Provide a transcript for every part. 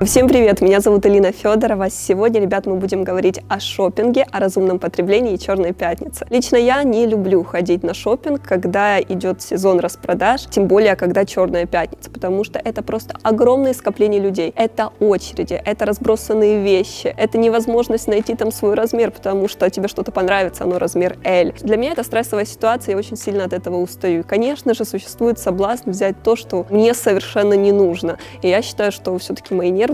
Всем привет, меня зовут Элина Федорова. Сегодня, ребят, мы будем говорить о шопинге, о разумном потреблении и черной пятнице. Лично я не люблю ходить на шопинг, когда идет сезон распродаж, тем более, когда черная пятница, потому что это просто огромное скопление людей. Это очереди, это разбросанные вещи, это невозможность найти там свой размер, потому что тебе что-то понравится, оно размер L. Для меня это стрессовая ситуация, я очень сильно от этого устаю. И, конечно же, существует соблазн взять то, что мне совершенно не нужно. И я считаю, что все-таки мои нервы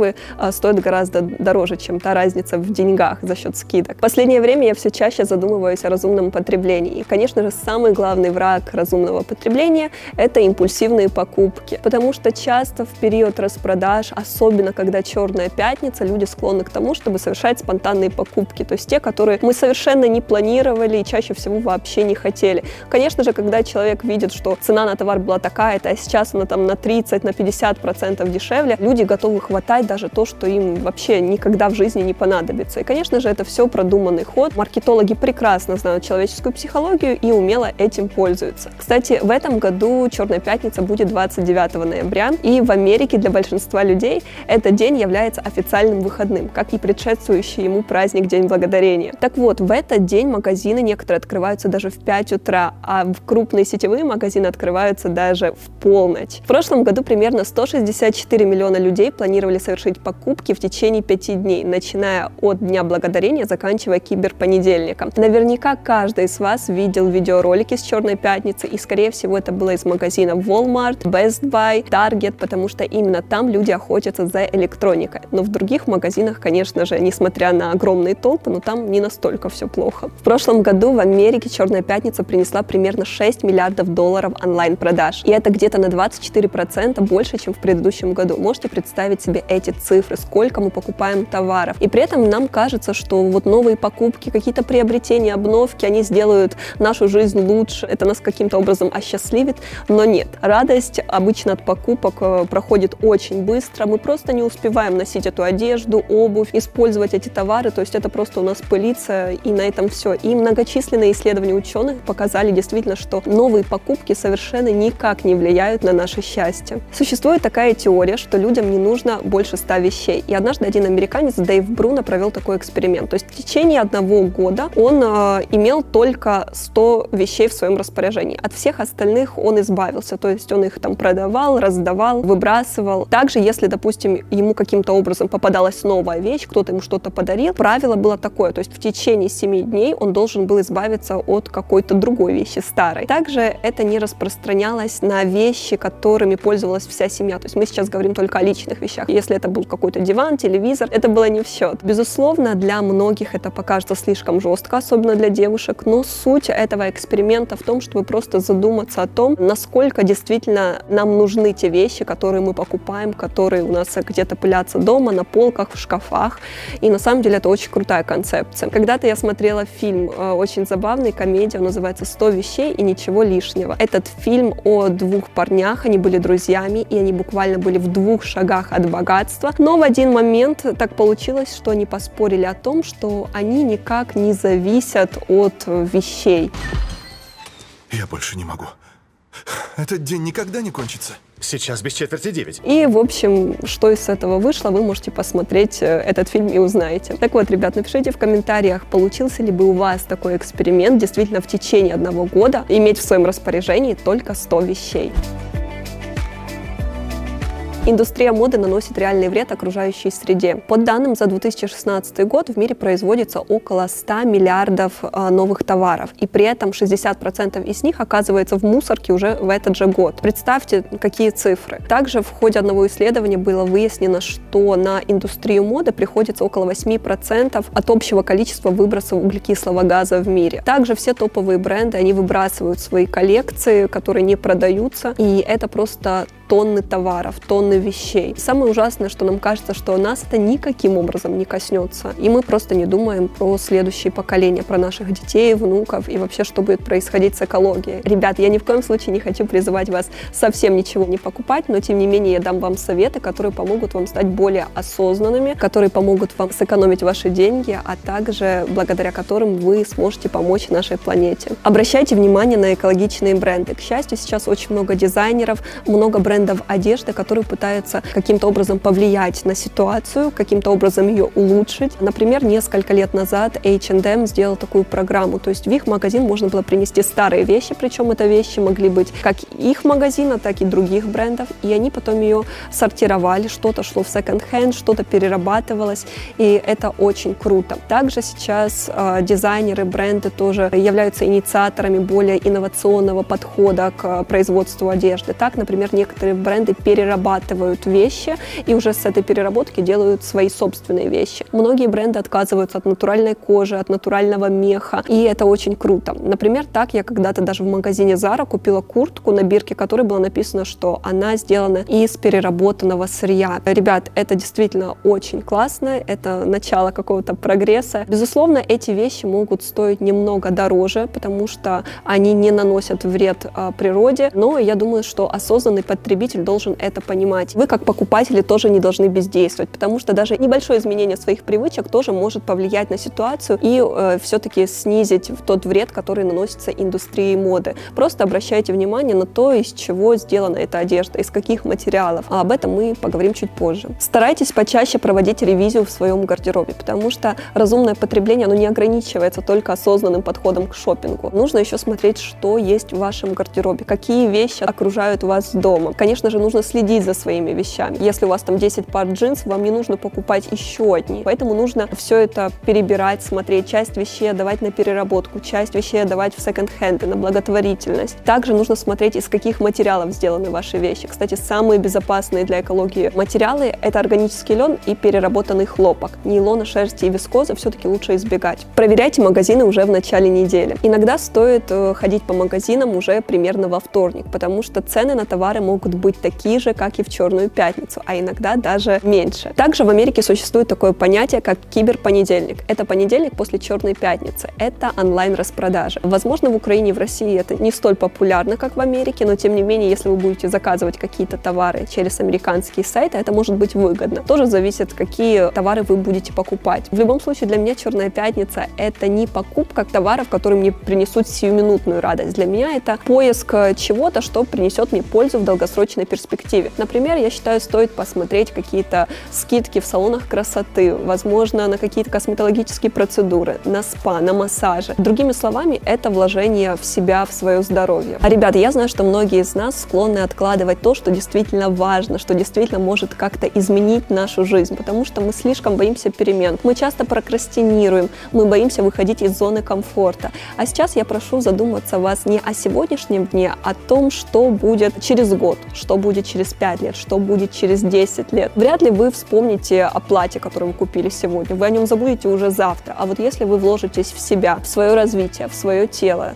стоят гораздо дороже, чем та разница в деньгах за счет скидок. В последнее время я все чаще задумываюсь о разумном потреблении. И, конечно же, самый главный враг разумного потребления – это импульсивные покупки. Потому что часто в период распродаж, особенно когда черная пятница, люди склонны к тому, чтобы совершать спонтанные покупки. То есть те, которые мы совершенно не планировали и чаще всего вообще не хотели. Конечно же, когда человек видит, что цена на товар была такая-то, а сейчас она там на 30–50% дешевле, люди готовы хватать даже то, что им вообще никогда в жизни не понадобится. И, конечно же, это все продуманный ход. Маркетологи прекрасно знают человеческую психологию и умело этим пользуются. Кстати, в этом году Черная пятница будет 29 ноября, и в Америке для большинства людей этот день является официальным выходным, как и предшествующий ему праздник День Благодарения. Так вот, в этот день магазины некоторые открываются даже в 5 утра, а крупные сетевые магазины открываются даже в полночь. В прошлом году примерно 164 миллиона людей планировали совершить покупки в течение 5 дней, начиная от Дня Благодарения, заканчивая киберпонедельником. Наверняка каждый из вас видел видеоролики с Черной пятницы, и, скорее всего, это было из магазина Walmart, Best Buy, Target, потому что именно там люди охотятся за электроникой. Но в других магазинах, конечно же, несмотря на огромные толпы, но там не настолько все плохо. В прошлом году в Америке Черная пятница принесла примерно 6 миллиардов долларов онлайн-продаж, и это где-то на 24% больше, чем в предыдущем году. Можете представить себе эти цифры, сколько мы покупаем товаров. И при этом нам кажется, что вот новые покупки, какие-то приобретения, обновки, они сделают нашу жизнь лучше, это нас каким-то образом осчастливит, но нет. Радость обычно от покупок проходит очень быстро, мы просто не успеваем носить эту одежду, обувь, использовать эти товары, то есть это просто у нас пылится, и на этом все. И многочисленные исследования ученых показали действительно, что новые покупки совершенно никак не влияют на наше счастье. Существует такая теория, что людям не нужно больше 100 вещей. И однажды один американец, Дэйв Бруно, провел такой эксперимент. То есть в течение 1 года он имел только 100 вещей в своем распоряжении. От всех остальных он избавился. То есть он их там продавал, раздавал, выбрасывал. Также, если, допустим, ему каким-то образом попадалась новая вещь, кто-то ему что-то подарил, правило было такое. То есть в течение 7 дней он должен был избавиться от какой-то другой вещи, старой. Также это не распространялось на вещи, которыми пользовалась вся семья. То есть мы сейчас говорим только о личных вещах. Если это был какой-то диван, телевизор, это было не в счет. Безусловно, для многих это покажется слишком жестко, особенно для девушек, но суть этого эксперимента в том, чтобы просто задуматься о том, насколько действительно нам нужны те вещи, которые мы покупаем, которые у нас где-то пылятся дома, на полках, в шкафах. И на самом деле это очень крутая концепция. Когда-то я смотрела фильм очень забавный, комедия, он называется «100 вещей и ничего лишнего». Этот фильм о 2 парнях, они были друзьями, и они буквально были в 2 шагах от богатства. Но в один момент так получилось, что они поспорили о том, что они никак не зависят от вещей. Я больше не могу. Этот день никогда не кончится. Сейчас без 8:45. И, в общем, что из этого вышло, вы можете посмотреть этот фильм и узнаете. Так вот, ребят, напишите в комментариях, получился ли бы у вас такой эксперимент действительно в течение 1 года иметь в своем распоряжении только 100 вещей. Индустрия моды наносит реальный вред окружающей среде. По данным за 2016 год в мире производится около 100 миллиардов новых товаров, и при этом 60% из них оказывается в мусорке уже в этот же год. Представьте, какие цифры. Также в ходе одного исследования было выяснено, что на индустрию моды приходится около 8% от общего количества выбросов углекислого газа в мире. Также все топовые бренды, они выбрасывают свои коллекции, которые не продаются, и это просто тонны товаров, тонны вещей. Самое ужасное, что нам кажется, что нас это никаким образом не коснется. И мы просто не думаем про следующие поколения, про наших детей, внуков и вообще, что будет происходить с экологией. Ребят, я ни в коем случае не хочу призывать вас совсем ничего не покупать, но тем не менее я дам вам советы, которые помогут вам стать более осознанными, которые помогут вам сэкономить ваши деньги, а также благодаря которым вы сможете помочь нашей планете. Обращайте внимание на экологичные бренды. К счастью, сейчас очень много дизайнеров, много брендов брендов одежды, которые пытаются каким-то образом повлиять на ситуацию, каким-то образом ее улучшить. Например, несколько лет назад H&M сделал такую программу, то есть в их магазин можно было принести старые вещи, причем это вещи могли быть как их магазина, так и других брендов, и они потом ее сортировали, что-то шло в секонд-хенд, что-то перерабатывалось, и это очень круто. Также сейчас дизайнеры, бренды тоже являются инициаторами более инновационного подхода к производству одежды. Так, например, некоторые бренды перерабатывают вещи и уже с этой переработки делают свои собственные вещи. Многие бренды отказываются от натуральной кожи, от натурального меха, и это очень круто. Например, так я когда-то даже в магазине Zara купила куртку, на бирке которой было написано, что она сделана из переработанного сырья. Ребят, это действительно очень классно, это начало какого-то прогресса. Безусловно, эти вещи могут стоить немного дороже, потому что они не наносят вред природе, но я думаю, что осознанный потребитель должен это понимать. Вы, как покупатели, тоже не должны бездействовать, потому что даже небольшое изменение своих привычек тоже может повлиять на ситуацию и все-таки снизить тот вред, который наносится индустрией моды. Просто обращайте внимание на то, из чего сделана эта одежда, из каких материалов. А об этом мы поговорим чуть позже. Старайтесь почаще проводить ревизию в своем гардеробе, потому что разумное потребление, оно не ограничивается только осознанным подходом к шопингу. Нужно еще смотреть, что есть в вашем гардеробе, какие вещи окружают вас дома. Конечно же, нужно следить за своими вещами. Если у вас там 10 пар джинсов, вам не нужно покупать еще одни. Поэтому нужно все это перебирать, смотреть, часть вещей отдавать на переработку, часть вещей отдавать в секонд-хенды, на благотворительность. Также нужно смотреть, из каких материалов сделаны ваши вещи. Кстати, самые безопасные для экологии материалы – это органический лен и переработанный хлопок. Нейлона, шерсти и вискозы все-таки лучше избегать. Проверяйте магазины уже в начале недели. Иногда стоит ходить по магазинам уже примерно во вторник, потому что цены на товары могут быть такие же, как и в Черную пятницу, а иногда даже меньше. Также в Америке существует такое понятие, как киберпонедельник. Это понедельник после Черной пятницы. Это онлайн-распродажа. Возможно, в Украине и в России это не столь популярно, как в Америке, но тем не менее, если вы будете заказывать какие-то товары через американские сайты, это может быть выгодно. Тоже зависит, какие товары вы будете покупать. В любом случае, для меня Черная пятница — это не покупка товаров, которые мне принесут сиюминутную радость. Для меня это поиск чего-то, что принесет мне пользу в долгосрочной перспективе. Например, я считаю, стоит посмотреть какие-то скидки в салонах красоты, возможно, на какие-то косметологические процедуры, на спа, на массажи. Другими словами, это вложение в себя, в свое здоровье. А, ребята, я знаю, что многие из нас склонны откладывать то, что действительно важно, что действительно может как-то изменить нашу жизнь, потому что мы слишком боимся перемен. Мы часто прокрастинируем, мы боимся выходить из зоны комфорта. А сейчас я прошу задуматься вас не о сегодняшнем дне, а о том, что будет через год, что будет через 5 лет, что будет через 10 лет. Вряд ли вы вспомните о платье, которое вы купили сегодня, вы о нем забудете уже завтра. А вот если вы вложитесь в себя, в свое развитие, в свое тело,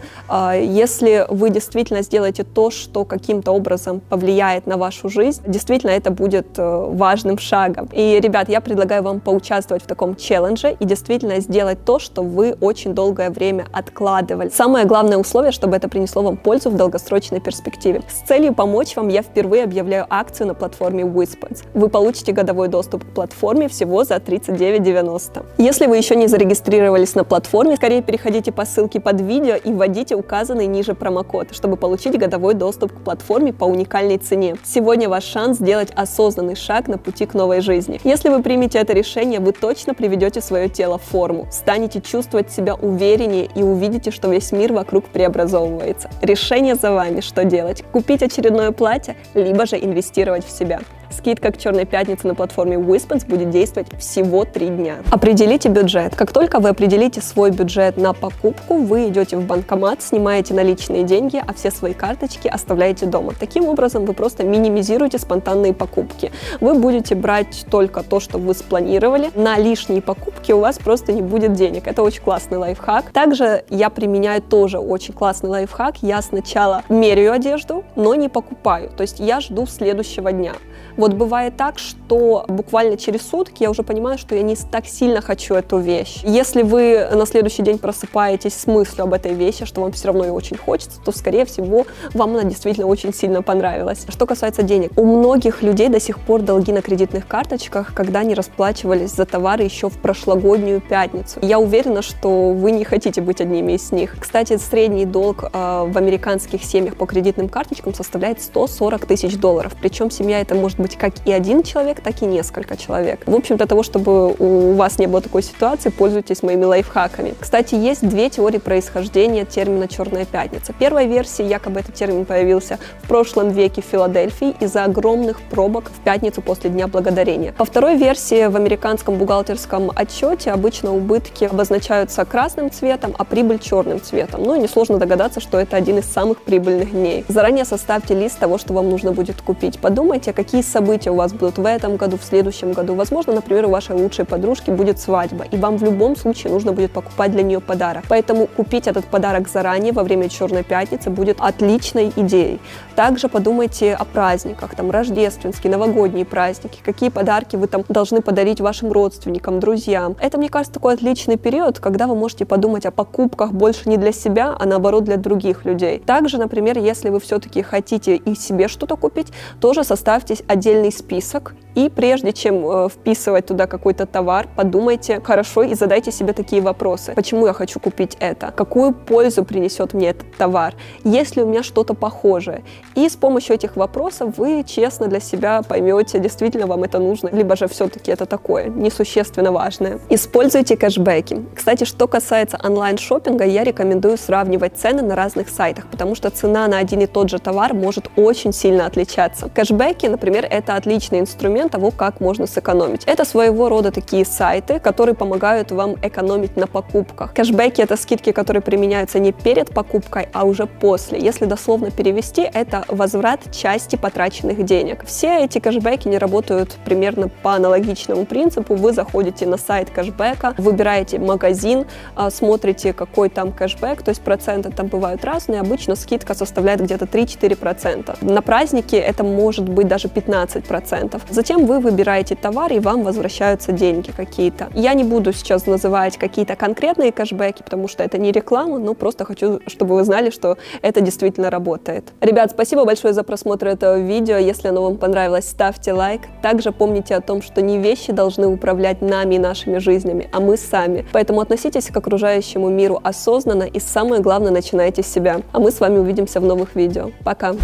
если вы действительно сделаете то, что каким-то образом повлияет на вашу жизнь, действительно это будет важным шагом. И, ребят, я предлагаю вам поучаствовать в таком челлендже и действительно сделать то, что вы очень долгое время откладывали. Самое главное условие, чтобы это принесло вам пользу в долгосрочной перспективе. С целью помочь вам я впервые объявляю акцию на платформе WizPoints. Вы получите годовой доступ к платформе всего за $39.90. Если вы еще не зарегистрировались на платформе, скорее переходите по ссылке под видео и вводите указанный ниже промокод, чтобы получить годовой доступ к платформе по уникальной цене. Сегодня ваш шанс сделать осознанный шаг на пути к новой жизни. Если вы примете это решение, вы точно приведете свое тело в форму, станете чувствовать себя увереннее и увидите, что весь мир вокруг преобразовывается. Решение за вами, что делать: купить очередное платье, либо же инвестировать в себя. Скидка к Черной пятнице на платформе WizPoints будет действовать всего 3 дня. Определите бюджет. Как только вы определите свой бюджет на покупку, вы идете в банкомат, снимаете наличные деньги, а все свои карточки оставляете дома. Таким образом, вы просто минимизируете спонтанные покупки. Вы будете брать только то, что вы спланировали. На лишние покупки у вас просто не будет денег. Это очень классный лайфхак. Также я применяю тоже очень классный лайфхак. Я сначала меряю одежду, но не покупаю. То есть я жду следующего дня. Вот бывает так, что буквально через сутки я уже понимаю, что я не так сильно хочу эту вещь. Если вы на следующий день просыпаетесь с мыслью об этой вещи, что вам все равно ее очень хочется, то, скорее всего, вам она действительно очень сильно понравилась. Что касается денег, у многих людей до сих пор долги на кредитных карточках, когда они расплачивались за товары еще в прошлогоднюю пятницу. Я уверена, что вы не хотите быть одними из них. Кстати, средний долг в американских семьях по кредитным карточкам составляет $140 тысяч. Причем семья это может быть как и один человек, так и несколько человек. В общем, для того, чтобы у вас не было такой ситуации, пользуйтесь моими лайфхаками. Кстати, есть две теории происхождения термина «Черная пятница». Первая версия, якобы этот термин появился в прошлом веке в Филадельфии из-за огромных пробок в пятницу после Дня Благодарения. По второй версии, в американском бухгалтерском отчете обычно убытки обозначаются красным цветом, а прибыль черным цветом. Ну и несложно догадаться, что это один из самых прибыльных дней. Заранее составьте лист того, что вам нужно будет купить. Подумайте, какие события у вас будут в этом году, в следующем году. Возможно, например, у вашей лучшей подружки будет свадьба, и вам в любом случае нужно будет покупать для нее подарок. Поэтому купить этот подарок заранее во время Черной пятницы будет отличной идеей. Также подумайте о праздниках, там рождественские, новогодние праздники, какие подарки вы там должны подарить вашим родственникам, друзьям. Это, мне кажется, такой отличный период, когда вы можете подумать о покупках больше не для себя, а наоборот для других людей. Также, например, если вы все-таки хотите и себе что-то купить, тоже составьте отдельный список, и прежде чем вписывать туда какой-то товар, подумайте хорошо и задайте себе такие вопросы. Почему я хочу купить это? Какую пользу принесет мне этот товар? Есть ли у меня что-то похожее? И с помощью этих вопросов вы честно для себя поймете, действительно вам это нужно, либо же все-таки это такое несущественно важное. Используйте кэшбэки. Кстати, что касается онлайн-шоппинга, я рекомендую сравнивать цены на разных сайтах, потому что цена на один и тот же товар может очень сильно отличаться. Кэшбэки, например, это отличный инструмент того, как можно сэкономить. Это своего рода такие сайты, которые помогают вам экономить на покупках. Кэшбэки — это скидки, которые применяются не перед покупкой, а уже после. Если дословно перевести, это возврат части потраченных денег. Все эти кэшбэки не работают примерно по аналогичному принципу. Вы заходите на сайт кэшбэка, выбираете магазин, смотрите, какой там кэшбэк, то есть проценты там бывают разные. Обычно скидка составляет где-то 3-4%. На праздники это может быть даже 15%. Затем вы выбираете товар, и вам возвращаются деньги какие-то. Я не буду сейчас называть какие-то конкретные кэшбэки, потому что это не реклама, но просто хочу, чтобы вы знали, что это действительно работает. Ребят, спасибо большое за просмотр этого видео. Если оно вам понравилось, ставьте лайк. Также помните о том, что не вещи должны управлять нами и нашими жизнями, а мы сами. Поэтому относитесь к окружающему миру осознанно и, самое главное, начинайте с себя. А мы с вами увидимся в новых видео. Пока!